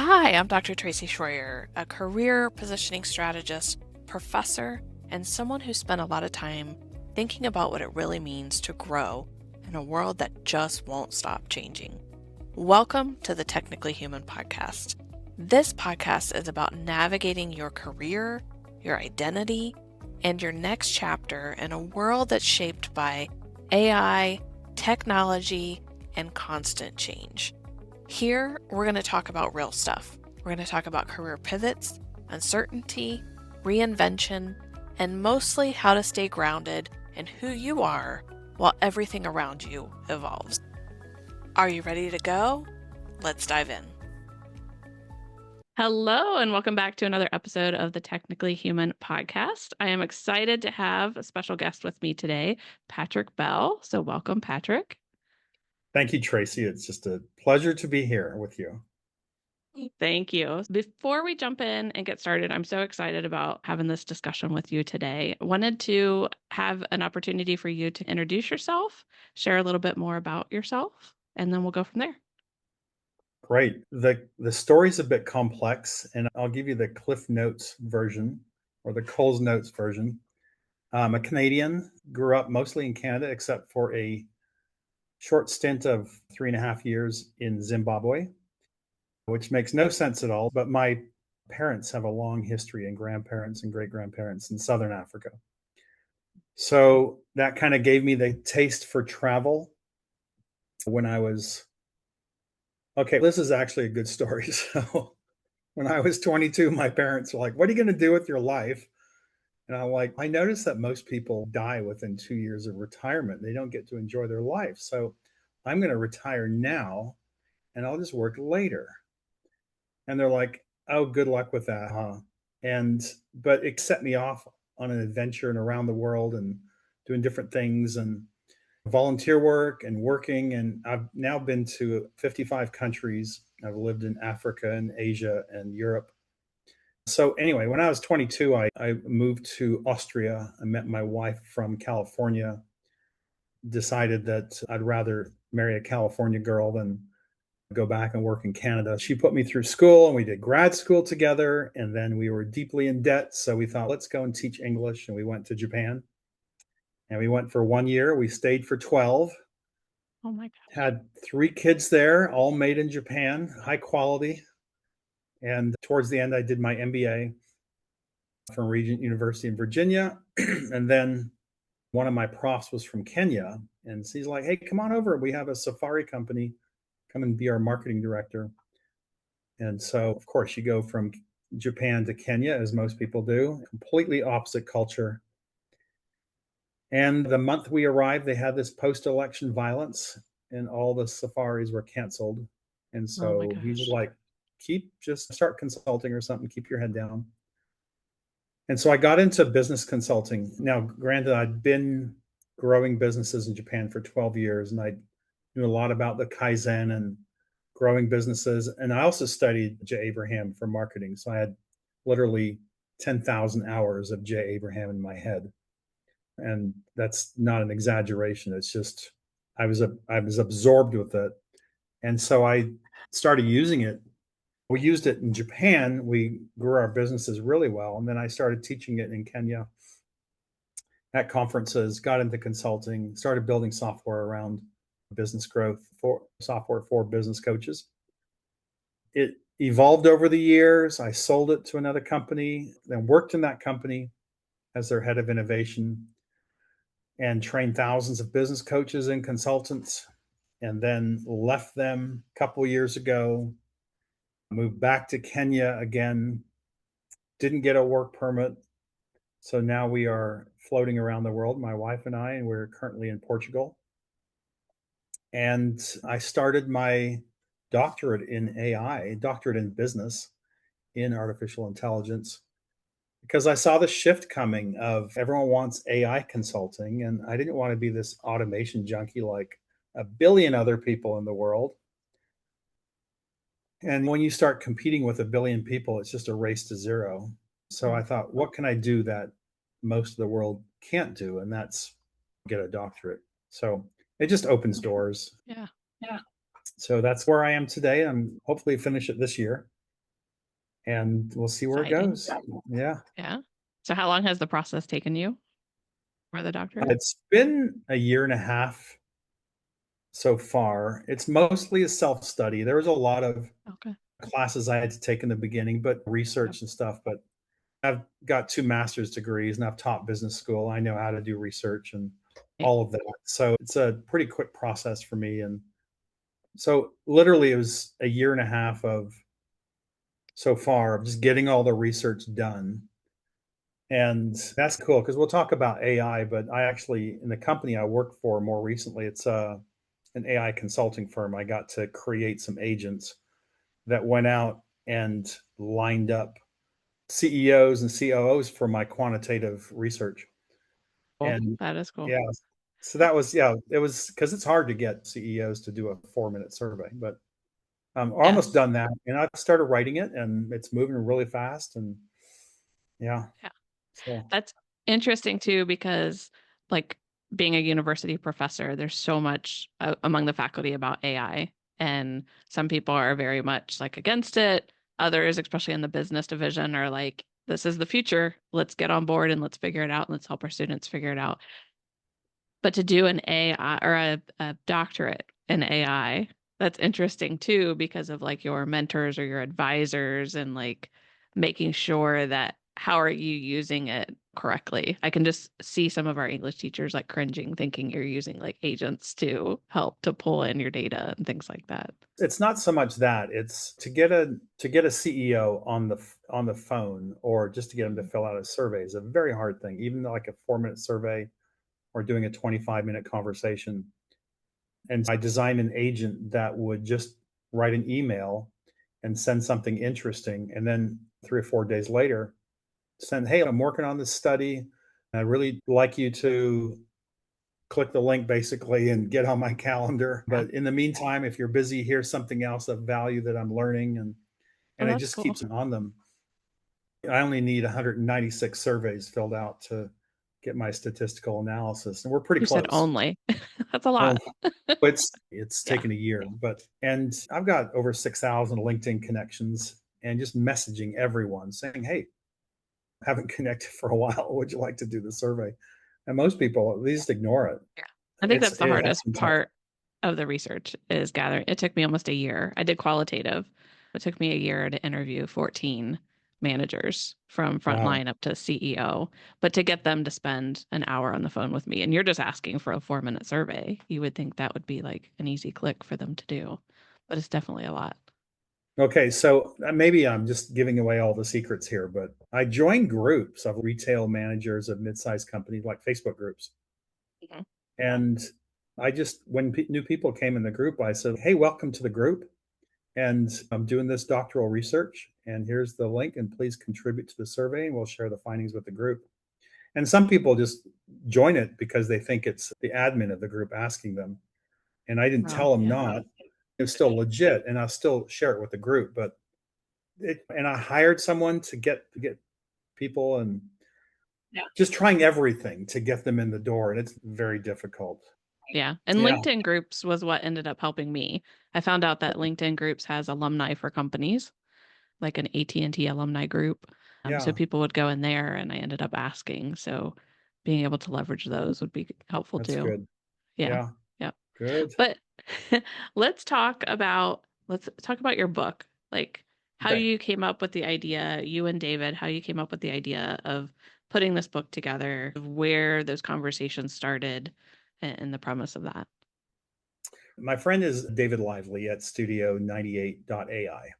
Hi, I'm Dr. Tracy Shroyer, a career positioning strategist, professor, and someone who spent a lot of time thinking about what it really means to grow in a world that just won't stop changing. Welcome to the Technically Human podcast. This podcast is about navigating your career, your identity, and your next chapter in a world that's shaped by AI, technology, and constant change. Here, we're going to talk about real stuff. We're going to talk about career pivots, uncertainty, reinvention, and mostly how to stay grounded in who you are while everything around you evolves. Are you ready to go? Let's dive in. Hello, and welcome back to another episode of the Technically Human podcast. I am excited to have a special guest with me today, Patrick Bell. So welcome, Patrick. Thank you, Tracy. It's just a pleasure to be here with you. Thank you. Before we jump in and get started, I'm so excited about having this discussion with you today. I wanted to have an opportunity for you to introduce yourself, share a little bit more about yourself, and then we'll go from there. Great. The story's a bit complex, and I'll give you the Cliff Notes version or the Coles Notes version. I'm a Canadian, grew up mostly in Canada, except for a short stint of 3.5 years in Zimbabwe, which makes no sense at all. But my parents have a long history and grandparents and great grandparents in Southern Africa. So that kind of gave me the taste for travel when I was okay. This is actually a good story. So when I was 22, my parents were like, "What are you going to do with your life?" And I'm like, "I noticed that most people die within 2 years of retirement. They don't get to enjoy their life. So I'm going to retire now and I'll just work later." And they're like, "Oh, good luck with that, huh?" But it set me off on an adventure and around the world and doing different things and volunteer work and working. And I've now been to 55 countries. I've lived in Africa and Asia and Europe. So anyway, when I was 22, I moved to Austria. I met my wife from California, decided that I'd rather marry a California girl than go back and work in Canada. She put me through school and we did grad school together. And then we were deeply in debt. So we thought, let's go and teach English. And we went to Japan and we went for 1 year. We stayed for 12. Oh my gosh. Had 3 kids there, all made in Japan, high quality. And towards the end, I did my MBA from Regent University in Virginia. And then one of my profs was from Kenya. And he's like, "Hey, come on over. We have a safari company. Come and be our marketing director." And so, of course, you go from Japan to Kenya, as most people do, completely opposite culture. And the month we arrived, they had this post election violence and all the safaris were canceled. And Oh my so he was gosh. like, just start consulting or something, keep your head down. And so I got into business consulting. Now, granted, I'd been growing businesses in Japan for 12 years and I knew a lot about the Kaizen and growing businesses. And I also studied J. Abraham for marketing. So I had literally 10,000 hours of J. Abraham in my head. And that's not an exaggeration. It's just I was absorbed with it. And so I started using it. We used it in Japan. We grew our businesses really well. And then I started teaching it in Kenya at conferences, got into consulting, started building software around business growth for software for business coaches. It evolved over the years. I sold it to another company, then worked in that company as their head of innovation and trained thousands of business coaches and consultants, and then left them a couple of years ago, moved back to Kenya again, didn't get a work permit. So now we are floating around the world, my wife and I, and we're currently in Portugal. And I started my doctorate in AI, doctorate in business in artificial intelligence, because I saw the shift coming of everyone wants AI consulting. And I didn't want to be this automation junkie like a billion other people in the world. And when you start competing with a billion people, it's just a race to zero. So I thought, what can I do that most of the world can't do? And that's get a doctorate. So it just opens doors. Yeah. So that's where I am today. I'm hopefully finish it this year. and we'll see where it Exciting. goes. Yeah. Yeah. So how long has the process taken you for the doctorate? It's been a year and a half so far. It's mostly a self-study. There was a lot of Okay. classes I had to take in the beginning, but Yep. research and stuff. But I've got 2 master's degrees and I've taught business school. I know how to do research and Yeah. all of that. So it's a pretty quick process for me. And so literally it was a year and a half of so far of just getting all the research done. And that's cool because we'll talk about AI, but I actually, in the company I work for more recently, it's an AI consulting firm. I got to create some agents that went out and lined up CEOs and COOs for my quantitative research. Cool. And That is cool. yeah, so that was, yeah, it was because it's hard to get CEOs to do a 4-minute survey, but almost Yes. done that. And I've started writing it and it's moving really fast. And yeah, Yeah. so That's interesting too, because like being a university professor, there's so much among the faculty about AI, and some people are very much like against it. Others, especially in the business division, are like, this is the future. Let's get on board and let's figure it out and let's help our students figure it out. But to do an AI or a doctorate in AI, that's interesting too, because of like your mentors or your advisors and like making sure that how are you using it correctly. I can just see some of our English teachers like cringing, thinking you're using like agents to help to pull in your data and things like that. it's not so much that it's to get a CEO on on the phone or just to get them to Mhm. fill out a survey is a very hard thing. Even like a 4-minute survey or doing a 25-minute conversation. And I designed an agent that would just write an email and send something interesting. And then 3 or 4 days later, send, hey, I'm working on this study. I'd really like you to click the link basically and get on my calendar. Yeah. But in the meantime, if you're busy, here's something else of value that I'm learning. Oh, And it that's just cool. keeps on them. I only need 196 surveys filled out to get my statistical analysis. And we're pretty You said close. only. That's a Oh, lot. it's Yeah. taken a year, but and I've got over 6,000 LinkedIn connections and just messaging everyone saying, "Hey, haven't connected for a while. Would you like to do the survey?" And most people at least ignore it. Yeah. I think that's the It has hardest been tough. part of the research is gathering. It took me almost a year. I did qualitative. It took me a year to interview 14 managers from Wow. frontline up to CEO, but to get them to spend an hour on the phone with me, and you're just asking for a 4-minute survey, you would think that would be like an easy click for them to do, but it's definitely a lot. Okay, so maybe I'm just giving away all the secrets here, but I joined groups of retail managers of mid-sized companies like Facebook groups. Mhm. And I just, when new people came in the group, I said, "Hey, welcome to the group. And I'm doing this doctoral research. And here's the link. And please contribute to the survey, and we'll share the findings with the group." And some people just join it because they think it's the admin of the group asking them. And I didn't Oh, tell them yeah. not. It's still legit, and I'll still share it with the group. But and I hired someone to get people and Yeah. just trying everything to get them in the door, and it's very difficult. Yeah. And Yeah, LinkedIn groups was what ended up helping me. I found out that LinkedIn groups has alumni for companies, like an AT&T alumni group. So yeah, people would go in there and I ended up asking. So being able to leverage those would be helpful that's too. good. Yeah. Yeah, Yeah. good. But let's talk about your book. Like how Okay. you came up with the idea, you and David, how you came up with the idea of putting this book together, of where those conversations started and the premise of that. My friend is David Lively at Studio 98.ai.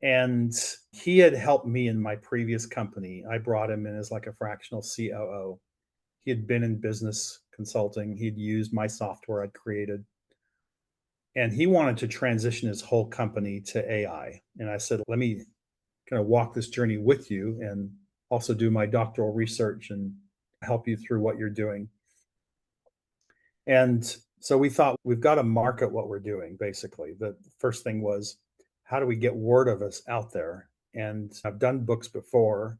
And he had helped me in my previous company. I brought him in as like a fractional COO. He had been in business consulting, he'd used my software I'd created, and he wanted to transition his whole company to AI. And I said, let me kind of walk this journey with you and also do my doctoral research and help you through what you're doing. And so we thought we've got to market what we're doing, basically. The first thing was, how do we get word of us out there? And I've done books before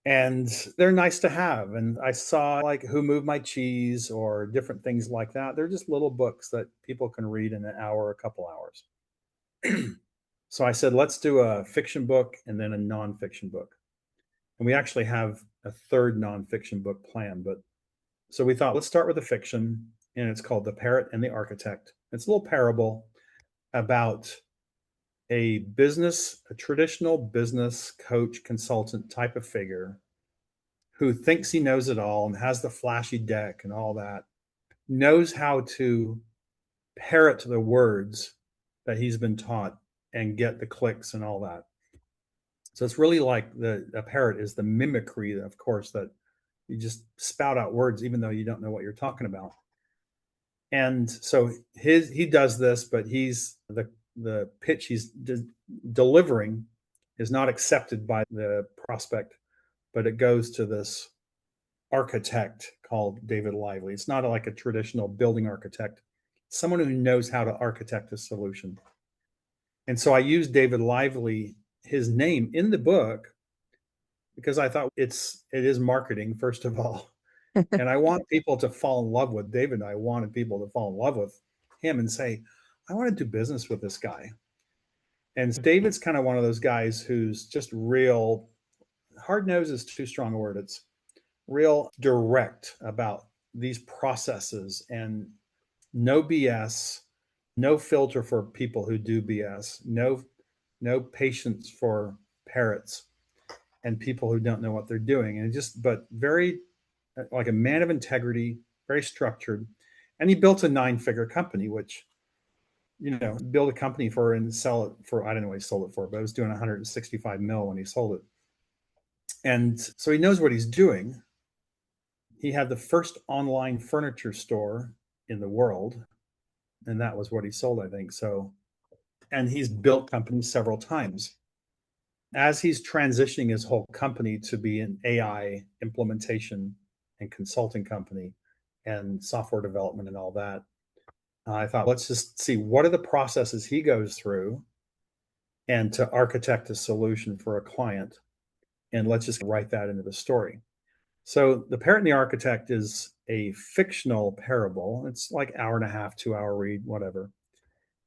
and they're nice to have. And I saw like Who Moved My Cheese or different things like that. They're just little books that people can read in an hour, a couple hours. So I said, let's do a fiction book and then a nonfiction book. And we actually have a third nonfiction book planned. But so we thought, let's start with a fiction, and it's called The Parrot and the Architect. It's a little parable about a traditional business coach, consultant type of figure who thinks he knows it all and has the flashy deck and all that, knows how to parrot the words that he's been taught and get the clicks and all that. So it's really like a parrot is the mimicry, of course, that you just spout out words even though you don't know what you're talking about. And so he does this, but the pitch he's delivering is not accepted by the prospect, but it goes to this architect called David Lively. It's not like a traditional building architect, someone who knows how to architect a solution. And so I used David Lively, his name in the book, because I thought it is marketing, first of all. And I want people to fall in love with David. I wanted people to fall in love with him and say, I want to do business with this guy. And David's kind of one of those guys who's just real, hard nosed is too strong a word. It's real direct about these processes and no BS, no filter for people who do BS, no patience for parrots and people who don't know what they're doing. And but very like a man of integrity, very structured. And he built a 9-figure company, which, build a company for and sell it for, I don't know what he sold it for, but it was doing 165 mil when he sold it. And so he knows what he's doing. He had the first online furniture store in the world, and that was what he sold, I think. So, and he's built companies several times. As he's transitioning his whole company to be an AI implementation and consulting company and software development and all that, I thought, let's just see what are the processes he goes through and to architect a solution for a client. And let's just write that into the story. So The Parrot and the Architect is a fictional parable. It's like hour and a half, 2-hour read, whatever.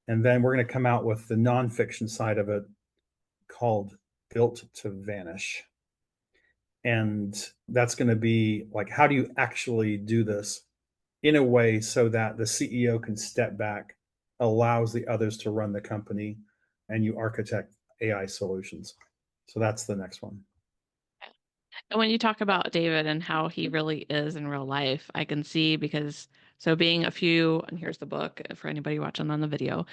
And then we're going to come out with the nonfiction side of it called Built to Vanish. And that's going to be like, how do you actually do this in a way so that the CEO can step back, allows the others to run the company, and you architect AI solutions. So that's the next one. And when you talk about David and how he really is in real life, I can see because so being and here's the book for anybody watching on the video,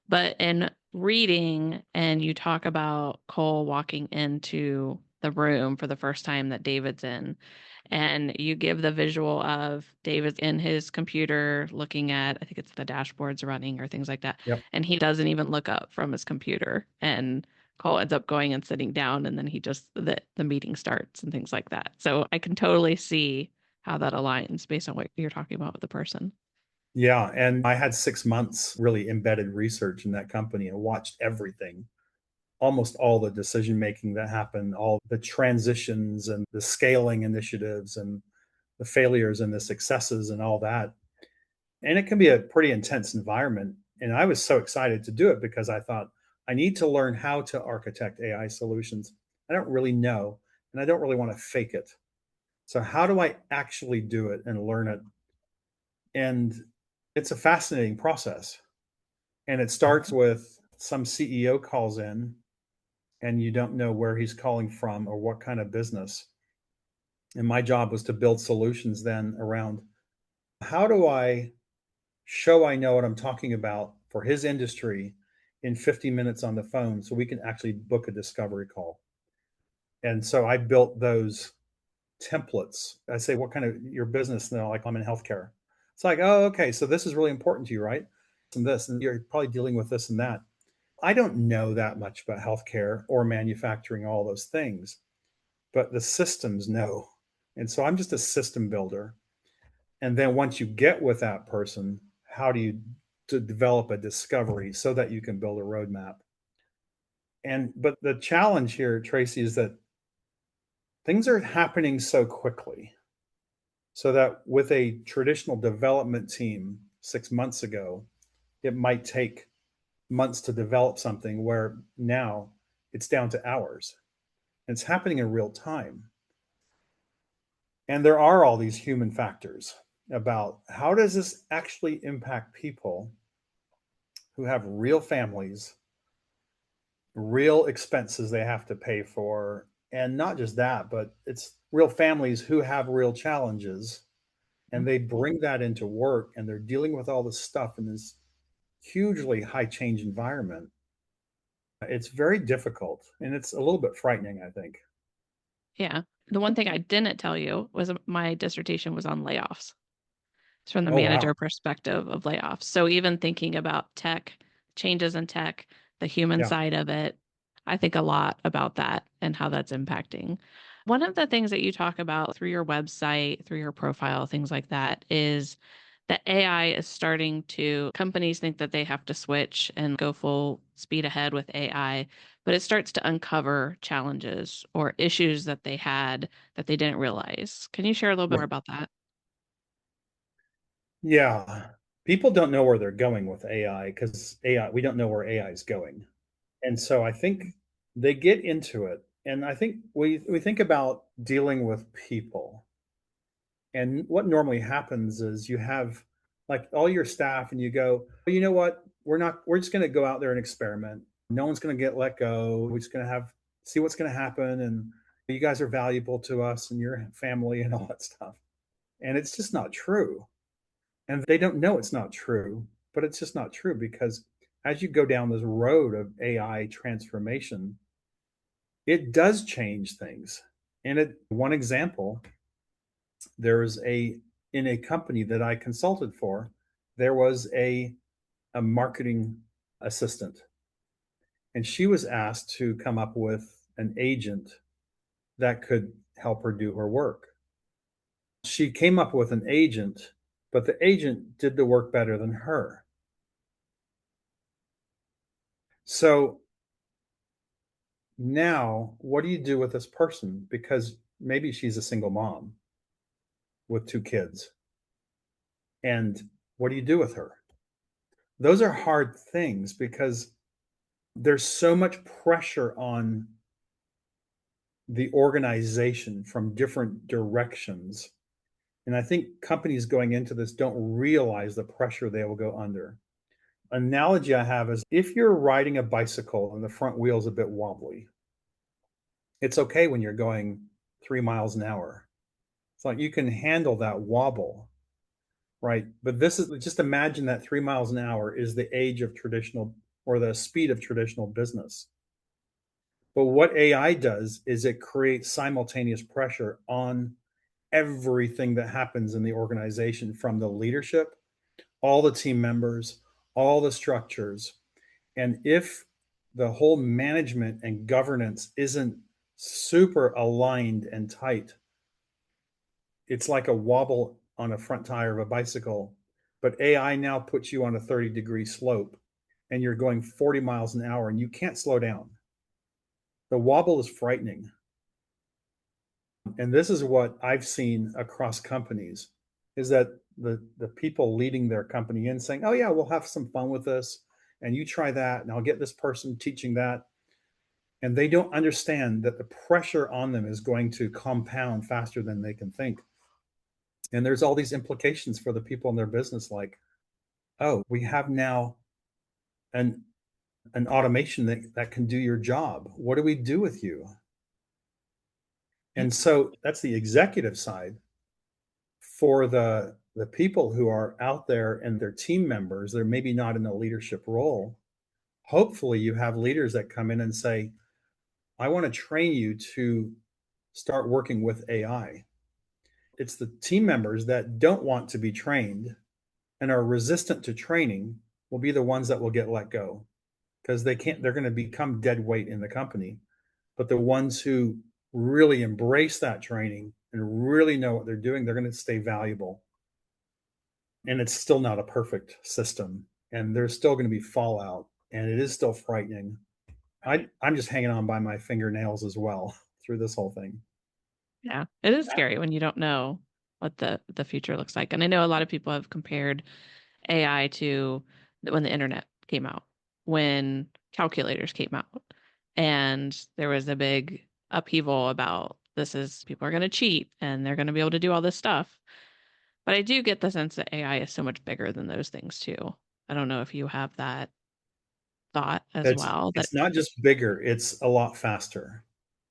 but in reading and you talk about Cole walking into the room for the first time that David's in, and you give the visual of David in his computer looking at, I think it's the dashboards running or things like that. Yep. And he doesn't even look up from his computer. And Cole ends up going and sitting down, and then the meeting starts and things like that. So I can totally see how that aligns based on what you're talking about with the person. Yeah. And I had 6 months really embedded research in that company and watched everything, almost all the decision making that happened, all the transitions and the scaling initiatives and the failures and the successes and all that. And it can be a pretty intense environment. And I was so excited to do it because I thought, I need to learn how to architect AI solutions. I don't really know, and I don't really want to fake it. So, how do I actually do it and learn it? And it's a fascinating process. And it starts with some CEO calls in, and you don't know where he's calling from or what kind of business. And my job was to build solutions then around how do I show I know what I'm talking about for his industry in 50 minutes on the phone so we can actually book a discovery call. And so I built those templates. I say, what kind of your business? And they're like, I'm in healthcare. It's like, oh, okay. So this is really important to you, right? And this, and you're probably dealing with this and that. I don't know that much about healthcare or manufacturing, all those things, but the systems know. And so I'm just a system builder. And then once you get with that person, how do you to develop a discovery so that you can build a roadmap? But the challenge here, Tracy, is that things are happening so quickly. So that with a traditional development team 6 months ago, it might take months to develop something where now it's down to hours. And it's happening in real time. And there are all these human factors about how does this actually impact people who have real families, real expenses they have to pay for, and not just that, but it's real families who have real challenges, and they bring that into work and they're dealing with all this stuff in this hugely high change environment. It's very difficult and it's a little bit frightening, I think. Yeah. The one thing I didn't tell you was my dissertation was on layoffs. It's from the Oh, wow. manager perspective of layoffs. So even thinking about tech, changes in tech, the human Yeah. side of it, I think a lot about that and how that's impacting. One of the things that you talk about through your website, through your profile, things like that, is that AI is starting to, companies think that they have to switch and go full speed ahead with AI, but it starts to uncover challenges or issues that they had that they didn't realize. Can you share a little bit Yeah. more about that? Yeah. People don't know where they're going with AI because AI, we don't know where AI is going. And so I think they get into it. And I think we think about dealing with people. And what normally happens is you have like all your staff and you go, well, you know what? We're just going to go out there and experiment. No one's going to get let go. We're just going to see what's going to happen. And you guys are valuable to us and your family and all that stuff. And it's just not true. And they don't know it's not true, but it's just not true because as you go down this road of AI transformation, it does change things. And one example, there was in a company that I consulted for, there was a marketing assistant, and she was asked to come up with an agent that could help her do her work. She came up with an agent, but the agent did the work better than her. So now, what do you do with this person? Because maybe she's a single mom with two kids. And what do you do with her? Those are hard things because there's so much pressure on the organization from different directions. And I think companies going into this don't realize the pressure they will go under. Analogy I have is if you're riding a bicycle and the front wheel is a bit wobbly, it's okay when you're going 3 miles an hour. It's like you can handle that wobble, right? But this is just imagine that 3 miles an hour is the age of traditional or the speed of traditional business. But what AI does is it creates simultaneous pressure on everything that happens in the organization from the leadership, all the team members, all the structures. And if the whole management and governance isn't super aligned and tight, it's like a wobble on a front tire of a bicycle. But AI now puts you on a 30-degree slope and you're going 40 miles an hour and you can't slow down. The wobble is frightening. And this is what I've seen across companies is that the people leading their company in saying, "Oh yeah, we'll have some fun with this and you try that and I'll get this person teaching that." And they don't understand that the pressure on them is going to compound faster than they can think. And there's all these implications for the people in their business like, "Oh, we have now an an automation that can do your job. What do we do with you?" Yeah. And so that's the executive side. For the people who are out there and their team members, they're maybe not in a leadership role. Hopefully, you have leaders that come in and say, "I want to train you to start working with AI." It's the team members that don't want to be trained and are resistant to training will be the ones that will get let go because they're going to become dead weight in the company. But the ones who really embrace that training and really know what they're doing, they're going to stay valuable. And it's still not a perfect system and there's still going to be fallout and it is still frightening. I'm just hanging on by my fingernails as well through this whole thing. Yeah, it is scary when you don't know what the future looks like. And I know a lot of people have compared AI to when the internet came out. when calculators came out. And there was a big upheaval about people are going to cheat and they're going to be able to do all this stuff. But I do get the sense that AI is so much bigger than those things too. I don't know if you have that thought as well. That It's not just bigger, it's a lot faster.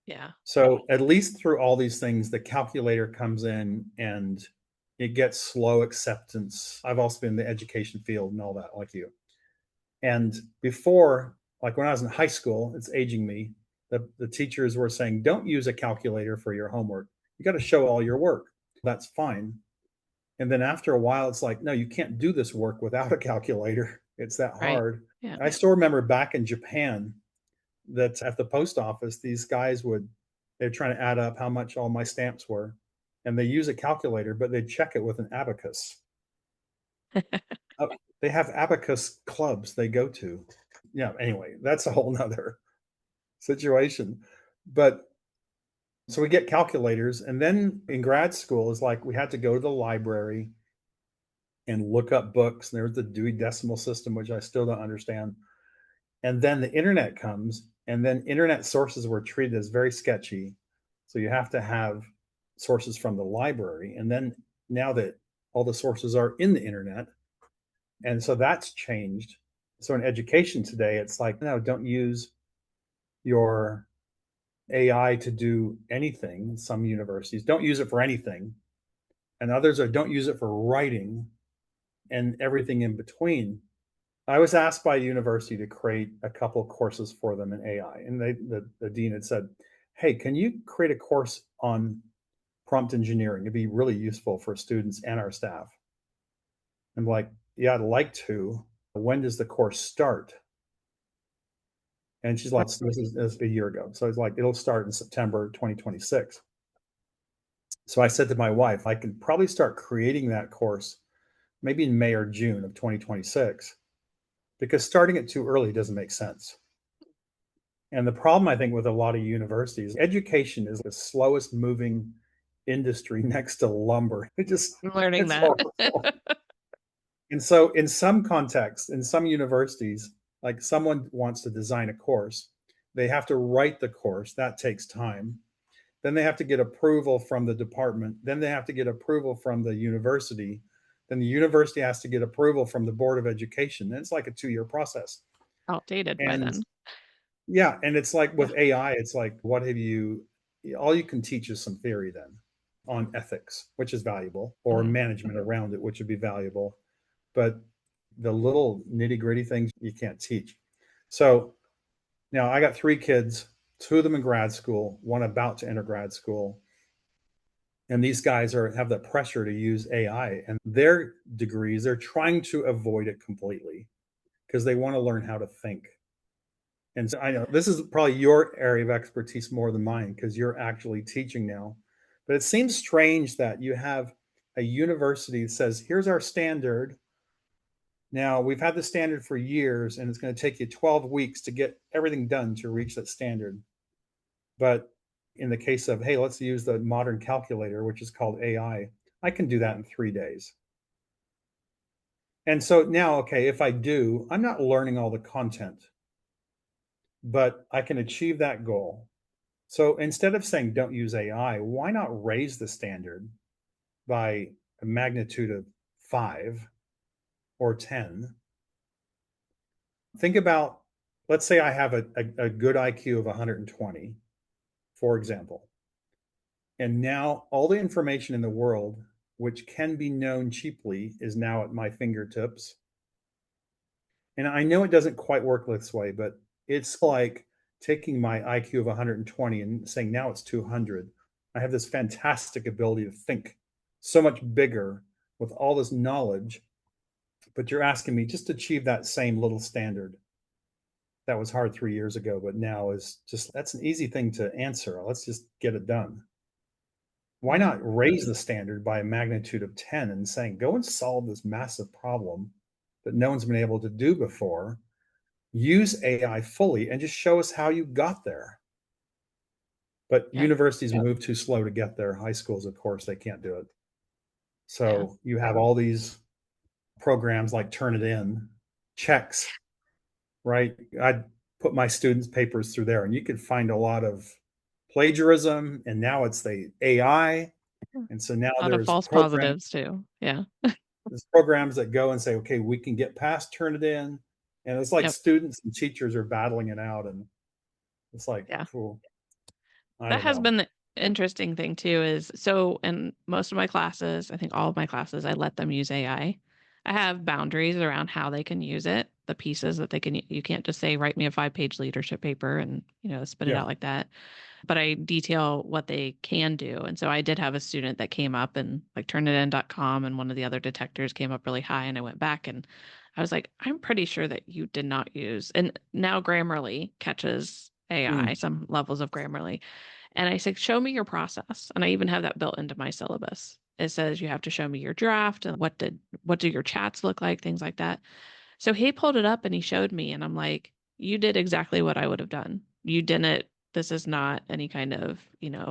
yeah, So at least through all these things, the calculator comes in and it gets slow acceptance. I've also been in the education field and all that, like you. And before, like when I was in high school, it's aging me, the teachers were saying, don't use a calculator for your homework. You got to show all your work. That's fine. And then after a while, it's like, no, you can't do this work without a calculator. It's that right. hard. Yeah. I still remember back in Japan that at the post office, these guys they're trying to add up how much all my stamps were. And they use a calculator, but they check it with an abacus. Uh, they have abacus clubs they go to. Yeah, anyway, that's a whole nother situation. But so we get calculators. And then in grad school, is like we had to go to the library and look up books. And there's the Dewey Decimal System, which I still don't understand. And then the internet comes, and then internet sources were treated as very sketchy. So you have to have sources from the library. And then now that all the sources are in the internet, and so that's changed. So in education today, it's like, no, don't use your AI to do anything. Some universities don't use it for anything. And others are don't use it for writing and everything in between. I was asked by a university to create a couple courses for them in AI. And the dean had said, hey, can you create a course on prompt engineering? It'd be really useful for students and our staff. I'm like, yeah, I'd like to. When does the course start? And she's like, this is a year ago. So it's like, it'll start in September 2026. So I said to my wife, I can probably start creating that course maybe in May or June of 2026, because starting it too early doesn't make sense. And the problem, I think, with a lot of universities, education is the slowest moving industry next to lumber. I'm learning It's that. horrible. And so, in some contexts, in some universities, like someone wants to design a course, they have to write the course. That takes time. Then they have to get approval from the department. Then they have to get approval from the university. Then the university has to get approval from the Board of Education. And it's like a 2-year process. Outdated by And then. yeah, and it's like Yeah. with AI, it's like, all you can teach is some theory then on ethics, which is valuable, or management around it, which would be valuable. But the little nitty gritty things you can't teach. So now I got 3 kids, 2 of them in grad school, one about to enter grad school. And these guys have the pressure to use AI, and their degrees, they're trying to avoid it completely because they want to learn how to think. And so I know this is probably your area of expertise more than mine because you're actually teaching now. But it seems strange that you have a university that says, here's our standard. Now, we've had the standard for years, and it's going to take you 12 weeks to get everything done to reach that standard. But in the case of, hey, let's use the modern calculator, which is called AI, I can do that in 3 days. And so now, okay, if I do, I'm not learning all the content, but I can achieve that goal. So instead of saying don't use AI, why not raise the standard by a magnitude of 5 or 10? Think about, let's say I have a good IQ of 120, for example. And now all the information in the world, which can be known cheaply, is now at my fingertips. And I know it doesn't quite work this way, but it's like taking my IQ of 120 and saying now it's 200. I have this fantastic ability to think so much bigger with all this knowledge, but you're asking me just to achieve that same little standard. That was hard 3 years ago, but now is just, that's an easy thing to answer. Let's just get it done. Why not raise the standard by a magnitude of 10 and saying, go and solve this massive problem that no one's been able to do before? Use AI fully and just show us how you got there. But Yeah. universities move too slow to get there. High schools, of course, they can't do it. Yeah. So you have all these programs like Turnitin, checks right? I'd put my students' papers through there, and you could find a lot of plagiarism. And now it's the AI, and so now A lot of false positives too. Yeah. there's programs that go and say, okay, we can get past Turnitin, and it's like Yep. students and teachers are battling it out, and it's like, Yeah. cool. I That don't has know. been the interesting thing too is so in most of my classes, I think all of my classes, I let them use AI. I have boundaries around how they can use it, the pieces that they can, you can't just say, write me a 5-page leadership paper and, spit it Yeah. out like that. But I detail what they can do. And so I did have a student that came up and like turnitin.com and one of the other detectors came up really high. And I went back and I was like, I'm pretty sure that you did not use. And now Grammarly catches AI, Mm. some levels of Grammarly. And I said, show me your process. And I even have that built into my syllabus. It says you have to show me your draft and what do your chats look like, things like that. So he pulled it up and he showed me, and I'm like, you did exactly what I would have done. You didn't, this is not any kind of,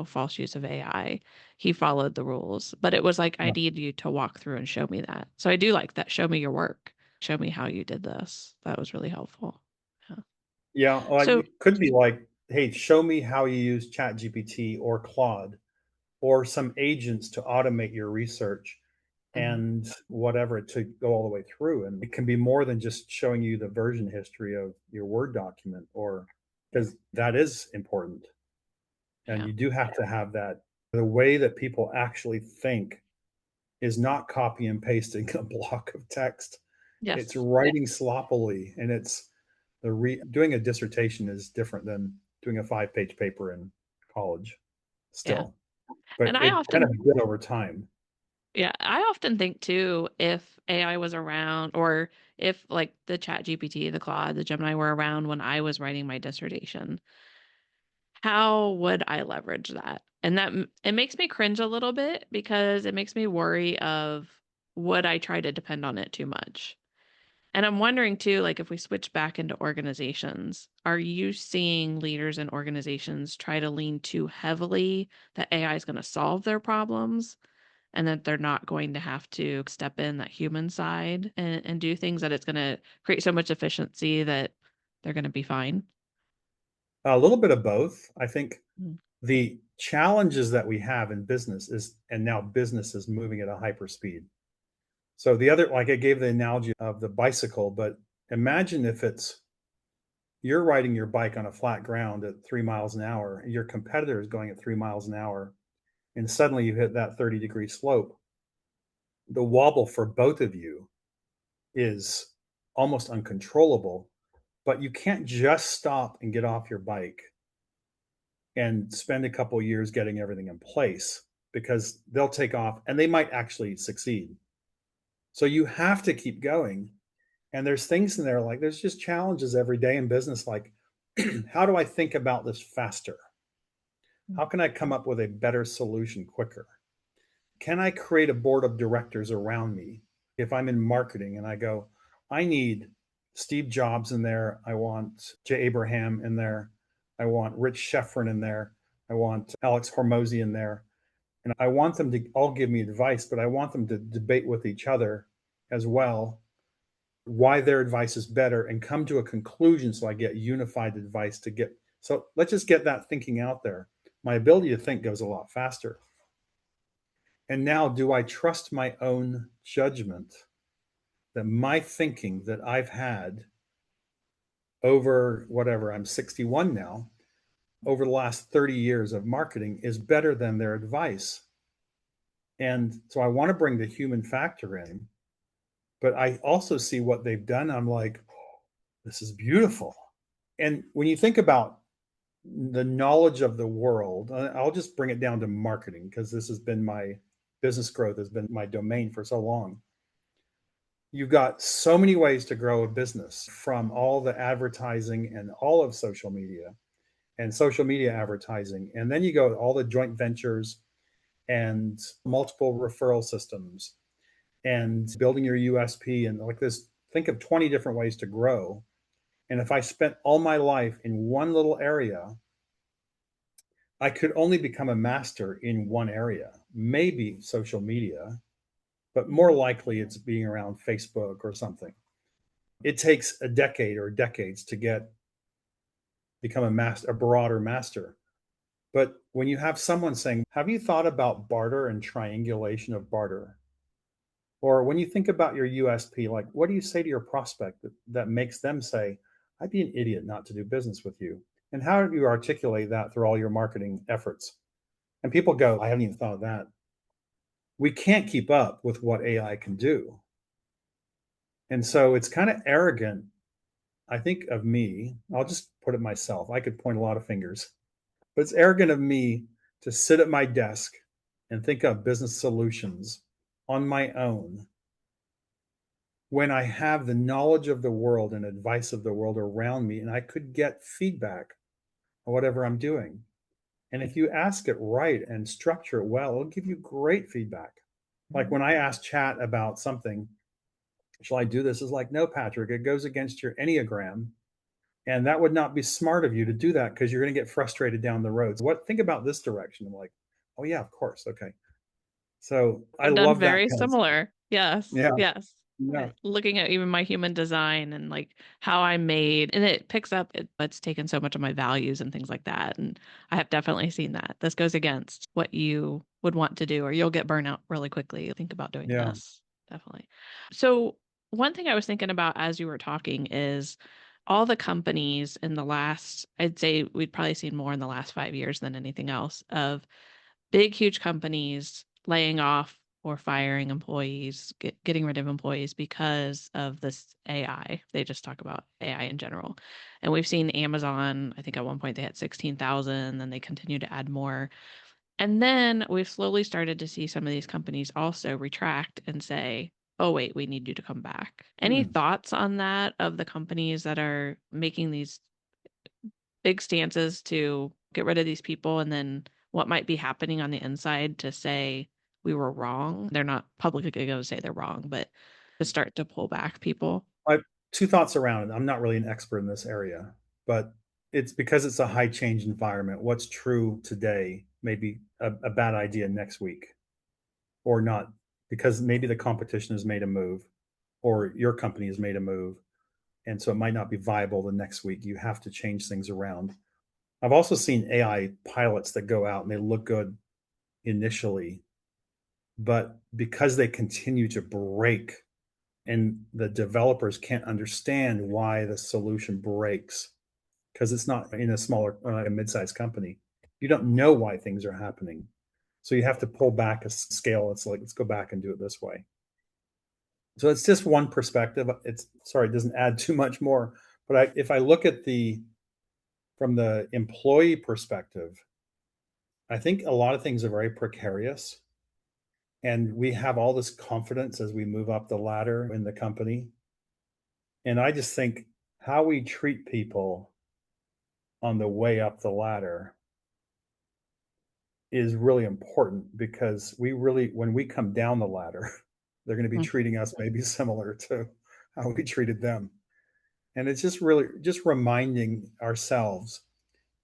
false use of AI. He followed the rules, but it was like, I Yeah. need you to walk through and show me that. So I do like that. Show me your work. Show me how you did this. That was really helpful. Yeah. Yeah, like So, it could be like, hey, show me how you use ChatGPT or Claude or some agents to automate your research mhm, and whatever to go all the way through. And it can be more than just showing you the version history of your Word document, or because that is important. And yeah. you do have to have that. The way that people actually think is not copy and pasting a block of text. It's Yes. writing sloppily, and doing a dissertation is different than doing a 5-page paper in college Yeah. still, but And I it kind of often did over time. Yeah, I often think too, if AI was around or if like the Chat GPT, the Claude, the Gemini were around when I was writing my dissertation, how would I leverage that? And it makes me cringe a little bit because it makes me worry of would I try to depend on it too much? And I'm wondering too, like if we switch back into organizations, are you seeing leaders in organizations try to lean too heavily that AI is going to solve their problems? And that they're not going to have to step in that human side and do things that it's going to create so much efficiency that they're going to be fine. A little bit of both. I think Mm, the challenges that we have in business is, and now business is moving at a hyper speed. So the other, like I gave the analogy of the bicycle, but imagine if you're riding your bike on a flat ground at 3 miles an hour, your competitor is going at 3 miles an hour, and suddenly you hit that 30-degree slope. The wobble for both of you is almost uncontrollable, but you can't just stop and get off your bike and spend a couple of years getting everything in place, because they'll take off and they might actually succeed. So you have to keep going. And there's things in there, like there's just challenges every day in business, like how do I think about this faster? mm, How can I come up with a better solution quicker? Can I create a board of directors around me? If I'm in marketing and I go, I need Steve Jobs in there, I want Jay Abraham in there, I want Rich Schefrin in there, I want Alex Hormozy in there, and I want them to all give me advice, but I want them to debate with each other as well why their advice is better and come to a conclusion, so I get unified advice to get. So let's just get that thinking out there. My ability to think goes a lot faster. And now, do I trust my own judgment that my thinking that I've had over whatever, I'm 61 now, over the last 30 years of marketing is better than their advice? And so I want to bring the human factor in, but I also see what they've done. I'm like, oh, this is beautiful. And when you think about the knowledge of the world, I'll just bring it down to marketing because this has been my business growth, has been my domain for so long. You've got so many ways to grow a business, from all the advertising and all of social media and social media advertising. And then you go to all the joint ventures and multiple referral systems and building your USP and like this. Think of 20 different ways to grow. And if I spent all my life in one little area, I could only become a master in one area, maybe social media, but more mm, likely it's being around Facebook or something. it takes a decade or decades to become a broader master. But when you have someone saying, have you thought about barter and triangulation of barter? Or when you think about your USP, like what do you say to your prospect that makes them say, I'd be an idiot not to do business with you? And how do you articulate that through all your marketing efforts? And people go, I haven't even thought of that. We can't keep up with what AI can do. And so it's kind of arrogant, I think, of me. I'll just put it myself. I could point a lot of fingers, but it's arrogant of me to sit at my desk and think of business solutions on my own when I have the knowledge of the world and advice of the world around me, and I could get feedback on whatever I'm doing. And if you ask it right and structure it well, it'll give you great feedback. Like when I ask Chat about something, shall I do this? It's like, no, Patrick, it goes against your Enneagram. And that would not be smart of you to do that because you're going to get frustrated down the road. So think about this direction? I'm like, oh yeah, of course. Okay. So I I've done love that very kind of, similar. Yes. yeah, Yes. yeah, Looking at even my human design and like how I'm made, and it picks up, it's taken so much of my values and things like that. And I have definitely seen that. This goes against what you would want to do, or you'll get burnout really quickly. Think about doing yeah. this. Definitely. So, one thing I was thinking about as you were talking is all the companies in the last, I'd say we'd probably seen more in the last 5 years than anything else, of big, huge companies laying off or firing employees, getting rid of employees because of this AI. They just talk about AI in general. And we've seen Amazon, I think at one point they had 16,000, then they continue to add more. And then we've slowly started to see some of these companies also retract and say, oh, wait, we need you to come back. Any Hmm. thoughts on that of the companies that are making these big stances to get rid of these people, and then what might be happening on the inside to say we were wrong? They're not publicly going to say they're wrong, but to start to pull back people. I have two thoughts around it. I'm not really an expert in this area, but it's because it's a high change environment. What's true today may be a bad idea next week or not, because maybe the competition has made a move or your company has made a move. And so it might not be viable the next week. You have to change things around. I've also seen AI pilots that go out and they look good initially, but because they continue to break and the developers can't understand why the solution breaks because it's not in a smaller a mid-sized company, you don't know why things are happening, so you have to pull back a scale. It's like, let's go back and do it this way. So it's just one perspective. It's, sorry, it doesn't add too much more, but if I look at from the employee perspective, I think a lot of things are very precarious, and we have all this confidence as we move up the ladder in the company. And I just think how we treat people on the way up the ladder is really important, because when we come down the ladder, they're going to be Mm. treating us maybe similar to how we treated them. And it's just really just reminding ourselves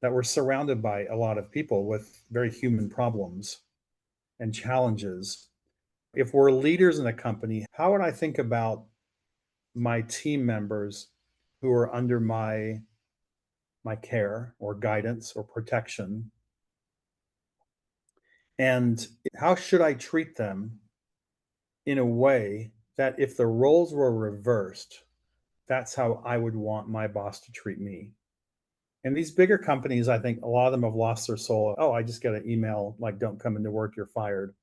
that we're surrounded by a lot of people with very human problems and challenges. If we're leaders in a company, how would I think about my team members who are under my care or guidance or protection? And how should I treat them in a way that if the roles were reversed, that's how I would want my boss to treat me? And these bigger companies, I think a lot of them have lost their soul. Oh, I just get an email like, don't come into work, you're fired.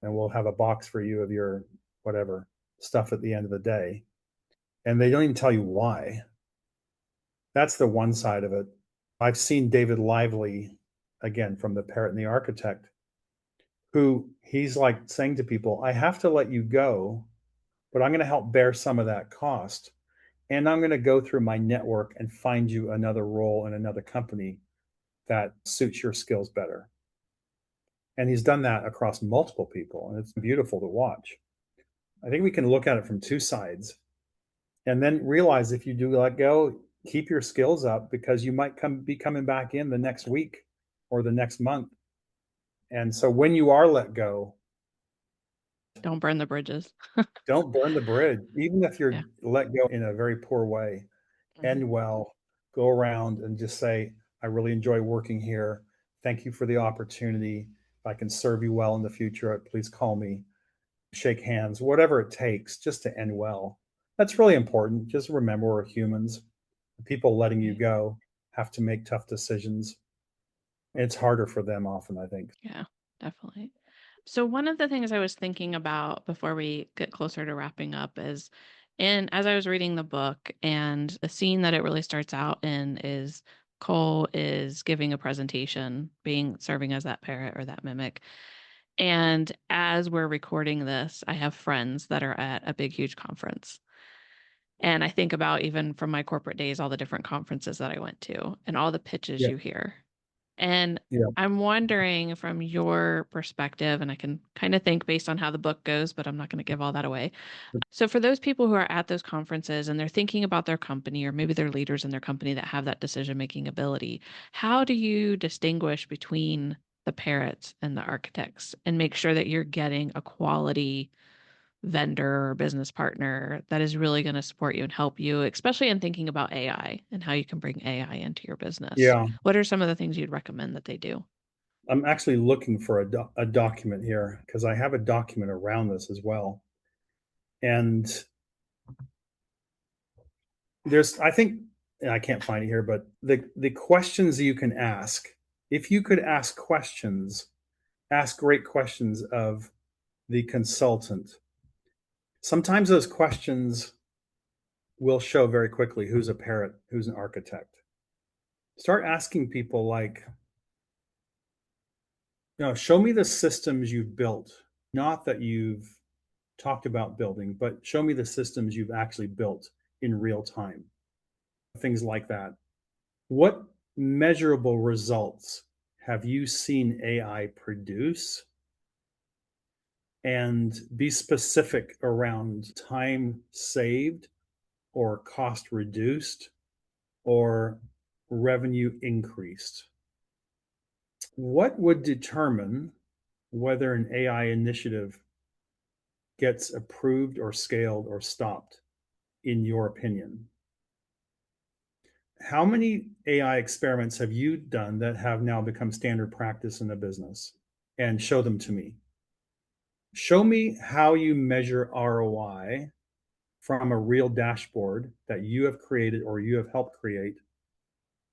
And we'll have a box for you of your whatever stuff at the end of the day. And they don't even tell you why. That's the one side of it. I've seen David Lively, again, from the Parrot and the Architect, who he's like saying to people, I have to let you go, but I'm going to help bear some of that cost. And I'm going to go through my network and find you another role in another company that suits your skills better. And he's done that across multiple people, and it's beautiful to watch. I think we can look at it from two sides and then realize if you do let go, keep your skills up, because you might be coming back in the next week or the next month. And so when you are let go, Don't burn the bridges. Don't burn the bridge, even if Yeah. you're let go in a very poor way. Mhm. End well, go around and just say, I really enjoy working here. Thank you for the opportunity. If I can serve you well in the future, please call me. Shake hands, whatever it takes, just to end well. That's really important. Just remember we're humans. The people letting you Right. go have to make tough decisions. It's harder for them often, I think. Yeah, definitely. So one of the things I was thinking about before we get closer to wrapping up is, and as I was reading the book, and the scene that it really starts out in is Cole is giving a presentation, being serving as that parrot or that mimic. And as we're recording this, I have friends that are at a big, huge conference. And I think about, even from my corporate days, all the different conferences that I went to and all the pitches Yeah. you hear. And Yeah. I'm wondering, from your perspective, and I can kind of think based on how the book goes, but I'm not going to give all that away. So, for those people who are at those conferences and they're thinking about their company, or maybe they're leaders in their company that have that decision making ability, how do you distinguish between the parrots and the architects and make sure that you're getting a quality vendor or business partner that is really going to support you and help you, especially in thinking about AI and how you can bring AI into your business? Yeah. What are some of the things you'd recommend that they do? I'm actually looking for a document here because I have a document around this as well. And there's, I think, and I can't find it here, but the questions you can ask, if you could ask questions, ask great questions of the consultant. Sometimes those questions will show very quickly who's a parrot, who's an architect. Start asking people like, show me the systems you've built, not that you've talked about building, but show me the systems you've actually built in real time. Things like that. What measurable results have you seen AI produce? And be specific around time saved or cost reduced or revenue increased. What would determine whether an AI initiative gets approved or scaled or stopped, in your opinion? How many AI experiments have you done that have now become standard practice in a business? And show them to me. Show me how you measure ROI from a real dashboard that you have created or you have helped create,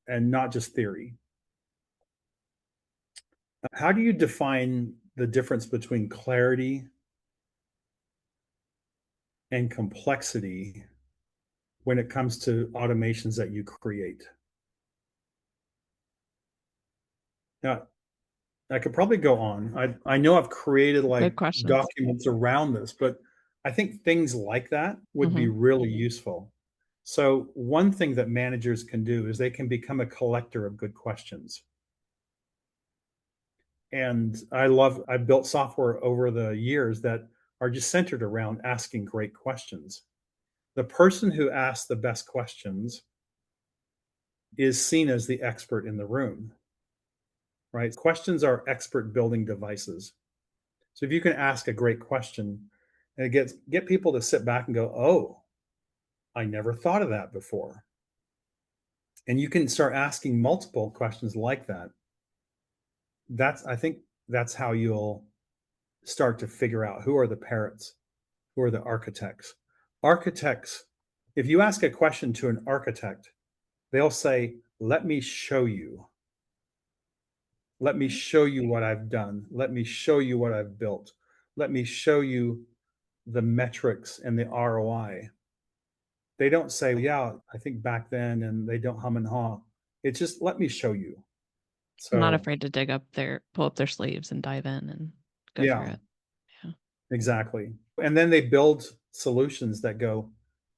and not just theory. How do you define the difference between clarity and complexity when it comes to automations that you create? Now, I could probably go on. I know I've created Good like questions. documents around this, but I think things like that would be Hmm. really useful. So one thing that managers can do is they can become a collector of good questions. And I've built software over the years that are just centered around asking great questions. The person who asks the best questions is seen as the expert in the room, right? Questions are expert building devices. So if you can ask a great question and get people to sit back and go, "Oh, I never thought of that before." And you can start asking multiple questions like that. I think that's how you'll start to figure out who are the parrots, who are the architects. Architects, if you ask a question to an architect, they'll say, "Let me show you. Let me show you what I've done. Let me show you what I've built. Let me show you the metrics and the ROI." They don't say, "Yeah, I think back then," and they don't hum and haw. It's just, "Let me show you." I'm not So, afraid to pull up their sleeves and dive in and go through yeah, it. Yeah. exactly. And then they build solutions that go,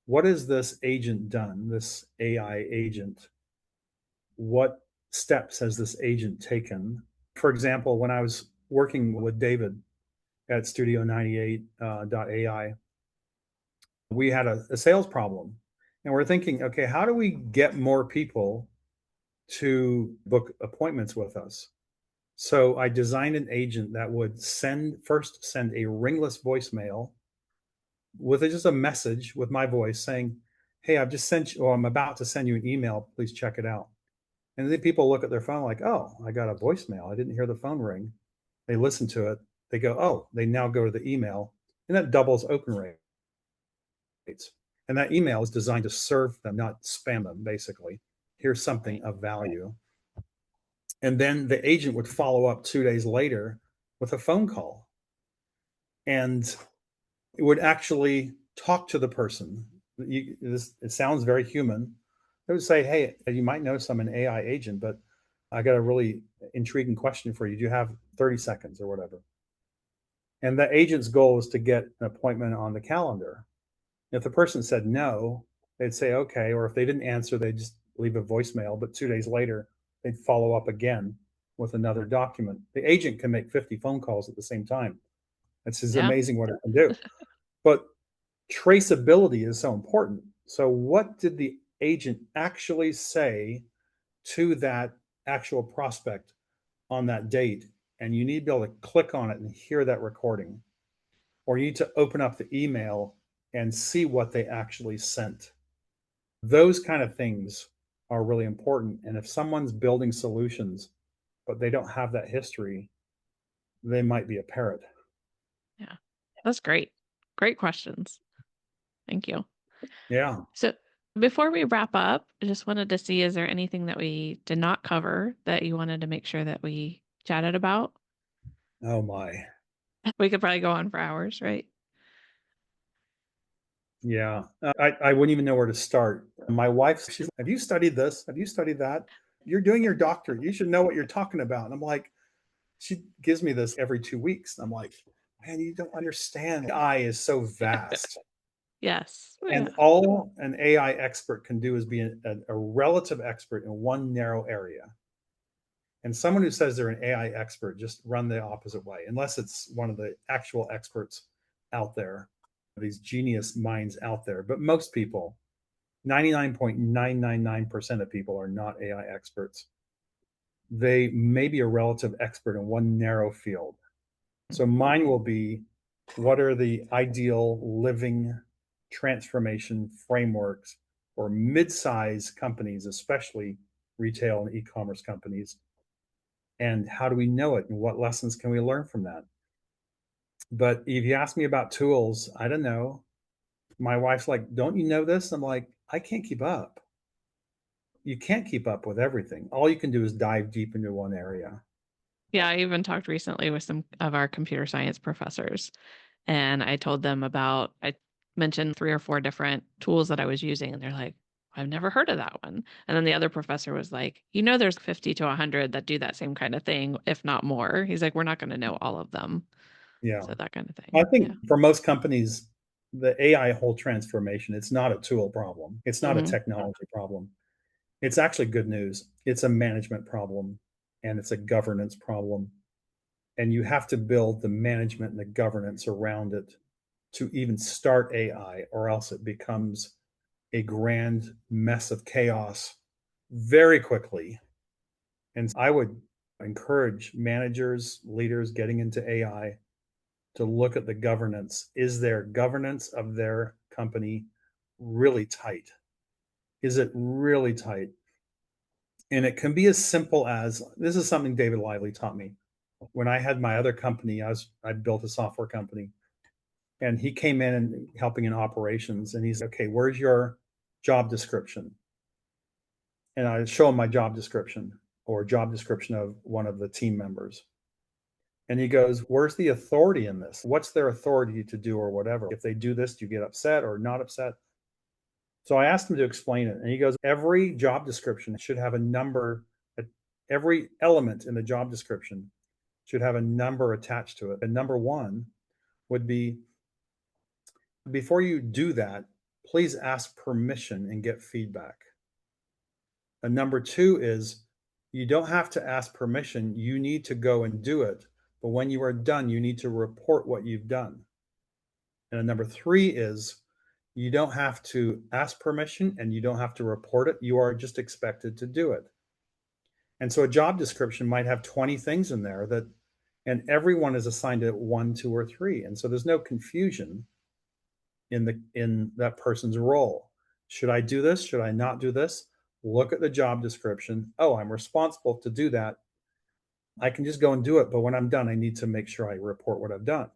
"What has this agent done, this AI agent? What steps has this agent taken?" For example, when I was working with David at Studio 98 .ai, we had a sales problem. And we're thinking, okay, how do we get more people to book appointments with us? So I designed an agent that would first send a ringless voicemail with just a message with my voice saying, "Hey, I've just sent you, or I'm about to send you an email. Please check it out." And then people look at their phone like, "Oh, I got a voicemail. I didn't hear the phone ring." They listen to it. They go, "Oh," they now go to the email, and that doubles open rates. And that email is designed to serve them, not spam them, basically. Here's something Right. of value. And then the agent would follow up 2 days later with a phone call and it would actually talk to the person. It sounds very human. It would say, "Hey, you might notice I'm an AI agent, but I got a really intriguing question for you. Do you have 30 seconds or whatever?" And the agent's goal is to get an appointment on the calendar. If the person said no, they'd say, "Okay." Or if they didn't answer, they'd just leave a voicemail. But 2 days later, they'd follow up again with another document. The agent can make 50 phone calls at the same time. It's just Yeah. amazing what it can do. But traceability is so important. So, what did the agent actually say to that actual prospect on that date? And you need to be able to click on it and hear that recording, or you need to open up the email and see what they actually sent. Those kind of things are really important. And if someone's building solutions, but they don't have that history, they might be a parrot. Yeah. That's great. Great questions. Thank you. Yeah. So before we wrap up, I just wanted to see, is there anything that we did not cover that you wanted to make sure that we chatted about? Oh my. We could probably go on for hours, right? Yeah. I wouldn't even know where to start. My wife, she's, "Have you studied this? Have you studied that? You're doing your doctorate. You should know what you're talking about." And I'm like, she gives me this every 2 weeks. I'm like, "Man, you don't understand. AI is so vast." Yes. Oh, And yeah. all an AI expert can do is be a relative expert in one narrow area. And someone who says they're an AI expert just run the opposite way, unless it's one of the actual experts out there, these genius minds out there. But most people, 99.999% of people are not AI experts. They may be a relative expert in one narrow field. So mine will be, what are the ideal living transformation frameworks for mid-size companies, especially retail and e-commerce companies, and how do we know it and what lessons can we learn from that? But if you ask me about tools, I don't know. My wife's like, "Don't you know this?" I'm like, "I can't keep up." You can't keep up with everything. All you can do is dive deep into one area. Yeah, I even talked recently with some of our computer science professors, and I told them about, I mentioned 3 or 4 different tools that I was using, and they're like, "I've never heard of that one." And then the other professor was like, there's 50 to 100 that do that same kind of thing, if not more." He's like, "We're not going to know all of them." Yeah. So that kind of I thing. think Yeah. for most companies, the AI whole transformation, it's not a tool problem. It's not a Hmm. technology problem. It's actually good news. It's a management problem and it's a governance problem. And you have to build the management and the governance around it to even start AI, or else it becomes a grand mess of chaos very quickly. And I would encourage managers, leaders getting into AI to look at the governance. Is their governance of their company really tight? Is it really tight? And it can be as simple as, this is something David Lively taught me. When I had my other company, I built a software company, and he came in and helping in operations, and he's, "Okay, where's your job description?" And I show him my job description, or job description of one of the team members. And he goes, "Where's the authority in this? What's their authority to do or whatever? If they do this, do you get upset or not upset?" So I asked him to explain it. And he goes, "Every job description should have a number. Every element in the job description should have a number attached to it. And number one would be, before you do that, please ask permission and get feedback. And number two is, you don't have to ask permission. You need to go and do it. But when you are done, you need to report what you've done. And number three is, you don't have to ask permission and you don't have to report it. You are just expected to do it." And so a job description might have 20 things in there and everyone is assigned to 1, 2, or 3. And so there's no confusion in that person's role. Should I do this? Should I not do this? Look at the job description. Oh, I'm responsible to do that. I can just go and do it. But when I'm done, I need to make sure I report what I've done.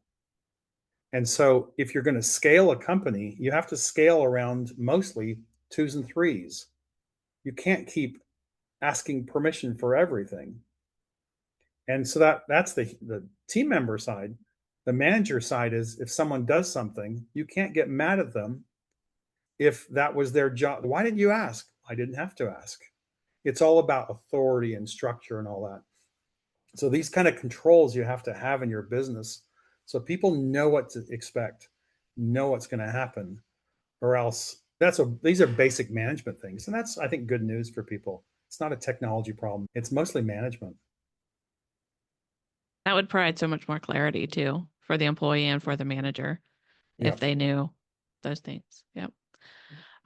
And so if you're going to scale a company, you have to scale around mostly 2s and 3s. You can't keep asking permission for everything. And so that's the team member side. The manager side is if someone does something, you can't get mad at them if that was their job. Why didn't you ask? I didn't have to ask. It's all about authority and structure and all that. So these kind of controls you have to have in your business so people know what to expect, know what's going to happen, or else these are basic management things. And that's, I think, good news for people. It's not a technology problem. It's mostly management. That would provide so much more clarity too for the employee and for the manager if they knew those things. Yep.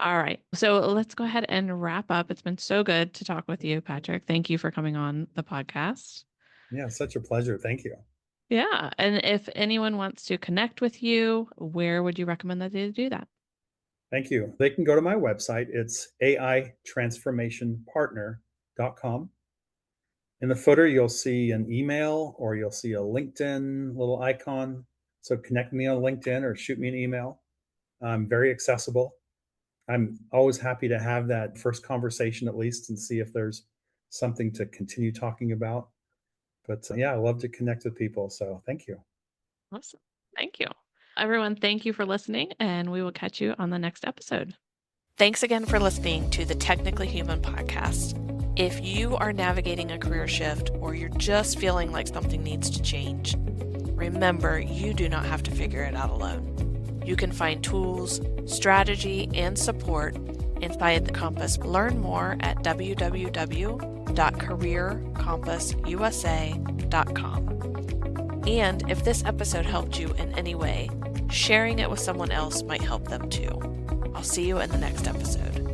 All right. So let's go ahead and wrap up. It's been so good to talk with you, Patrick. Thank you for coming on the podcast. Yeah, such a pleasure. Thank you. Yeah. And if anyone wants to connect with you, where would you recommend that they do that? Thank you. They can go to my website. It's aitransformationpartner.com. In the footer, you'll see an email or you'll see a LinkedIn little icon. So connect me on LinkedIn or shoot me an email. I'm very accessible. I'm always happy to have that first conversation at least and see if there's something to continue talking about. But yeah, I love to connect with people. So thank you. Awesome. Thank you. Everyone, thank you for listening, and we will catch you on the next episode. Thanks again for listening to the Technically Human podcast. If you are navigating a career shift or you're just feeling like something needs to change, remember you do not have to figure it out alone. You can find tools, strategy, and support inside the Compass. Learn more at www.careercompas.usa.com. And if this episode helped you in any way, sharing it with someone else might help them too. I'll see you in the next episode.